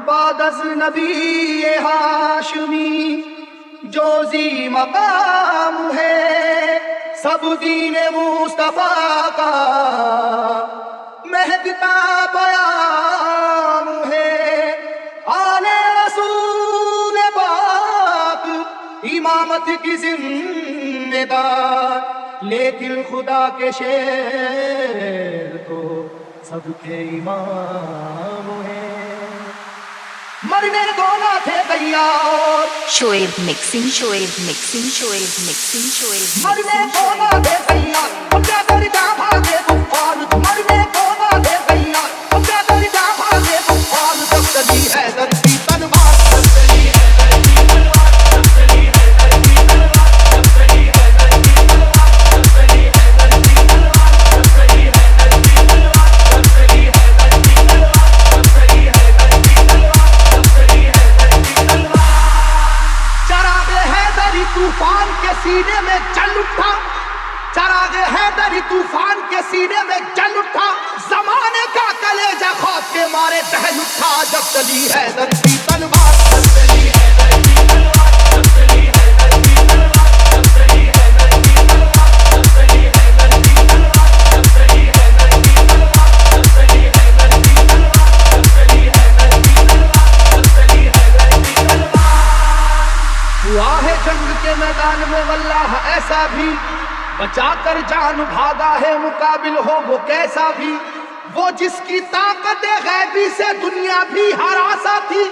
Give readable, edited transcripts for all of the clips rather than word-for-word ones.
بعد از نبی ہاشمی جو ذی مقام ہے، سب دین مصطفیٰ کا مہدتا پیام ہے۔ آل رسول پاک امامت کی ذمہ دار، لیکن خدا کے شیر تو سب کے امام ہیں۔ مرنے کو نہ تھے تیار، Shoaib mixing, Shoaib mixing, Shoaib mixing, Shoaib مرنے کو نہ تھے تیار، اب کیا کر جا بھاگے کفار۔ مرنے کو نہ تھے تیار، اب کیا کر جا بھاگے کفار۔ جب چلی حیدر کی تلوار، جب چلی حیدر کی تلوار، جب چلی حیدر کی تلوار، جب چلی حیدر کی تلوار، جب چلی حیدر کی تلوار، جب چلی حیدر کی تلوار، جب چلی حیدر کی تلوار، جب چلی حیدر کی تلوار، جب چلی حیدر کی تلوار۔ چراغ حیدری طوفان کے سینے میں جل اٹھا، چراغ حیدری طوفان کے سینے میں جل اٹھا، زمانے کا کلیجہ خوف کے مارے دہل اٹھا۔ جب چلی حیدر کی تلوار، جب چلی حیدر کی تلوار، جب چلی حیدر کی تلوار، جب چلی حیدر کی تلوار، جب چلی حیدر کی تلوار، جب چلی حیدر کی تلوار، جب چلی حیدر کی تلوار، جب چلی حیدر کی تلوار، جب چلی حیدر کی تلوار۔ ہوا ہے جنگ کے میدان میں واللہ ایسا بھی، بچا کر جان بھاگا ہے مقابل ہو وہ کیسا بھی۔ وہ جس کی طاقت غیبی سے دنیا بھی ہراسا تھی،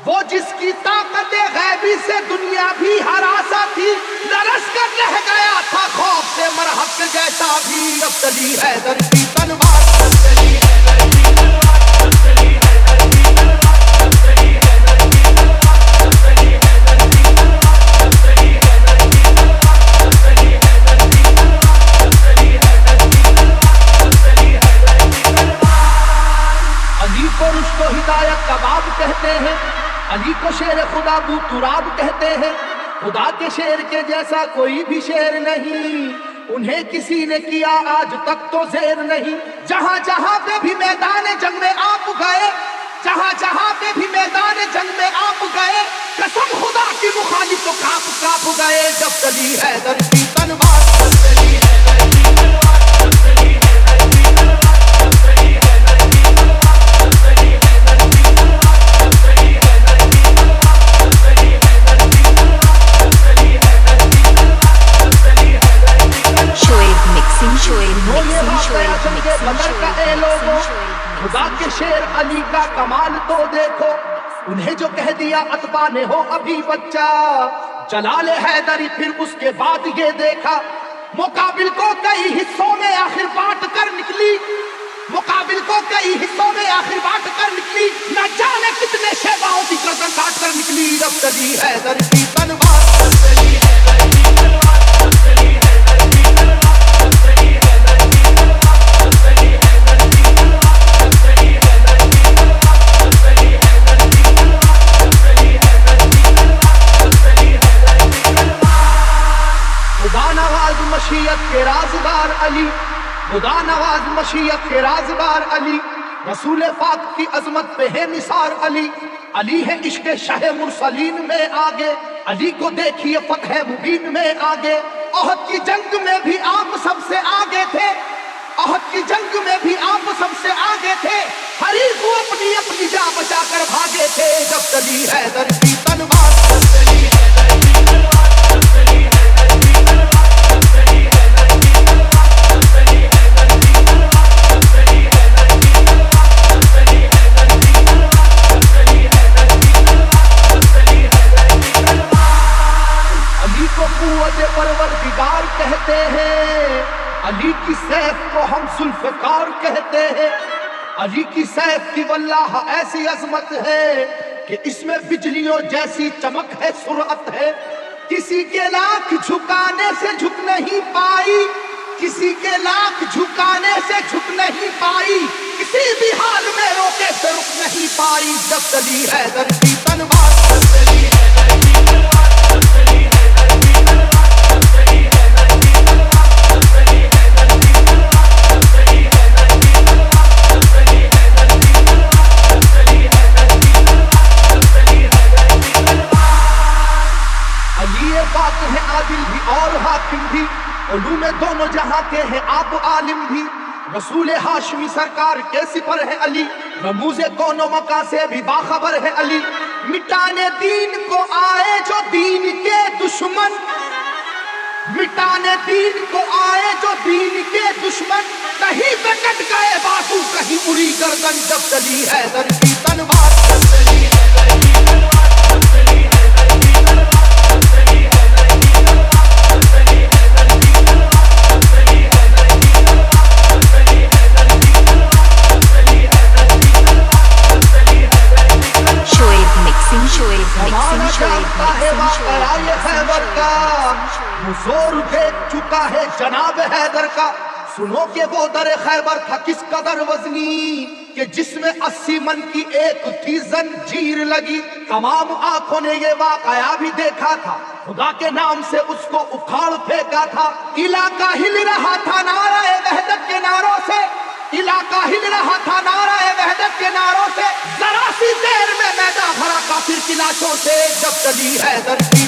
وہ جس کی طاقت غیبی سے دنیا بھی ہراسا تھی، لرز کر رہ گیا تھا خوف سے مرہق جیسا بھی۔ اب چلی حیدر کی تلوار، اب چلی حیدر کی تلوار، اب چلی حیدر کی تلوار، اب چلی حیدر کی تلوار، اب چلی حیدر کی تلوار، اب چلی حیدر کی تلوار، اب چلی حیدر کی تلوار، اب چلی حیدر کی تلوار، اب چلی حیدر کی تلوار۔ علی کو رشد و ہدایت کا باب کہتے ہیں، علی کو شیر خدا بو تراب کہتے ہیں۔ خدا کے شیر کے جیسا کوئی بھی شیر نہیں، انہیں کسی نے کیا آج تک تو زیر نہیں۔ جہاں جہاں پہ بھی میدان جنگ میں آپ گئے، جہاں جہاں پہ بھی میدان جنگ میں آپ گئے، قسم خدا کی مخالف تو کاپ کاپ گئے۔ جب چلی حیدر کی تلوار، جب چلی حیدر کی تلوار، جب چلی حیدر کی تلوار، جب چلی حیدر کی تلوار، جب چلی حیدر کی تلوار، جب چلی حیدر کی تلوار، جب چلی حیدر کی تلوار، جب چلی حیدر کی تلوار، جب چلی حیدر کی تلوار۔ شعیب مکسنگ، شعیب وہ یہ مکسنگ، واقعہ شعیب جنگ مکسنگ، بدر کا اے شعیب لوگوں، مکسنگ، شعیب خدا کے مکسنگ۔ شیر علی کا کمال تو دیکھو۔ انہیں جو کہہ دیا اتباع نے ہو ابھی بچہ، جلال حیدری پھر اس کے بعد یہ دیکھا، مقابل کو کئی حصوں میں آخر بانٹ کر نکلی، مقابل کو کئی حصوں میں آخر بانٹ کر نکلی، نہ جانے کتنے شیباؤں کی گردن کاٹ کر نکلی۔ جب چلی حیدر کی تلوار، جب چلی حیدر کی تلوار، جب چلی حیدر کی تلوار، جب چلی حیدر کی تلوار، جب چلی حیدر کی تلوار، جب چلی حیدر کی تلوار، جب چلی حیدر کی تلوار، جب چلی حیدر کی تلوار، جب چلی حیدر کی تلوار۔ خدا نواز مشیت کے رازدار علی، خدا نواز مشیت کے رازدار علی، رسول پاک کی عظمت پہ ہے نثار علی۔ علی ہے عشق شاہ مرسلین میں آگے، علی کو دیکھیے فتح مبین میں آگے۔ احد کی جنگ میں بھی آپ سب سے آگے تھے، احد کی جنگ میں بھی آپ سب سے آگے تھے، حریف کو اپنی اپنی جان بچا کر بھاگے تھے۔ جب چلی حیدر کی تلوار، جب چلی حیدر کی تلوار، جب چلی حیدر کی تلوار، جب چلی حیدر کی تلوار، جب چلی حیدر کی تلوار، جب چلی حیدر کی تلوار، جب چلی حیدر کی تلوار، جب چلی حیدر کی تلوار، جب چلی حیدر کی تلوار۔ علی کو قوت پروردگار کہتے ہیں، علی کی سیف کو ہم ذوالفقار کہتے ہیں۔ علی کی سیف کی واللہ ایسی عظمت ہے کہ اس میں بجلیوں جیسی چمک ہے، سرعت ہے، کسی کے لاکھ جھکانے سے جھک نہیں پائی، کسی کے لاکھ جھکانے سے جھک نہیں پائی، کسی بھی حال میں روکے سے رک نہیں پائی۔ جب چلی حیدر کی تلوار، جب چلی حیدر کی تلوار، جب چلی حیدر کی تلوار، جب حق ہے عادل بھی اور حاکم بھی، علوم دونوں جہاں کے ہیں آپ عالم بھی، رسول ہاشمی سرکار کے سپر ہے علی، رموز کون و مکان سے بھی باخبر ہے علی، مٹانے دین کو آئے جو دین کے دشمن، مٹانے دین کو آئے جو دین کے دشمن، کہیں پہ کٹ گئے بازو کہیں اڑی گردن، جب چلی حیدر کی تلوار، جب چلی حیدر کی تلوار، جب چلی حیدر کی تلوار، جب چلی حیدر کی تلوار، جب چلی حیدر کی تلوار، جب چلی حیدر کی تلوار، جب چلی حیدر کی تلوار، جب چلی حیدر کی تلوار، جب چلی حیدر کی تلوار۔ Shoaib mixing, Shoaib زمانہ mixing, Shoaib جانتا ہے mixing, واقعہ Shoaib یہ خیبر کا، وہ زور دیکھ چکا ہے جناب حیدر کا، سنو کہ وہ در خیبر تھا کس قدر وزنی، کہ جس میں 80 من کی ایک تھی زنجیر لگی، تمام آنکھوں نے یہ واقعہ بھی دیکھا تھا، خدا کے نام سے اس کو اکھاڑ پھینکا تھا، علاقہ ہل رہا تھا نعرہ وحدت کے نعروں سے، علاقہ ہل رہا تھا نعرہ وحدت کے نعروں سے، ذرا سی دیر میں میدان بھرا کافر کی لاشوں سے، جب چلی حیدر کی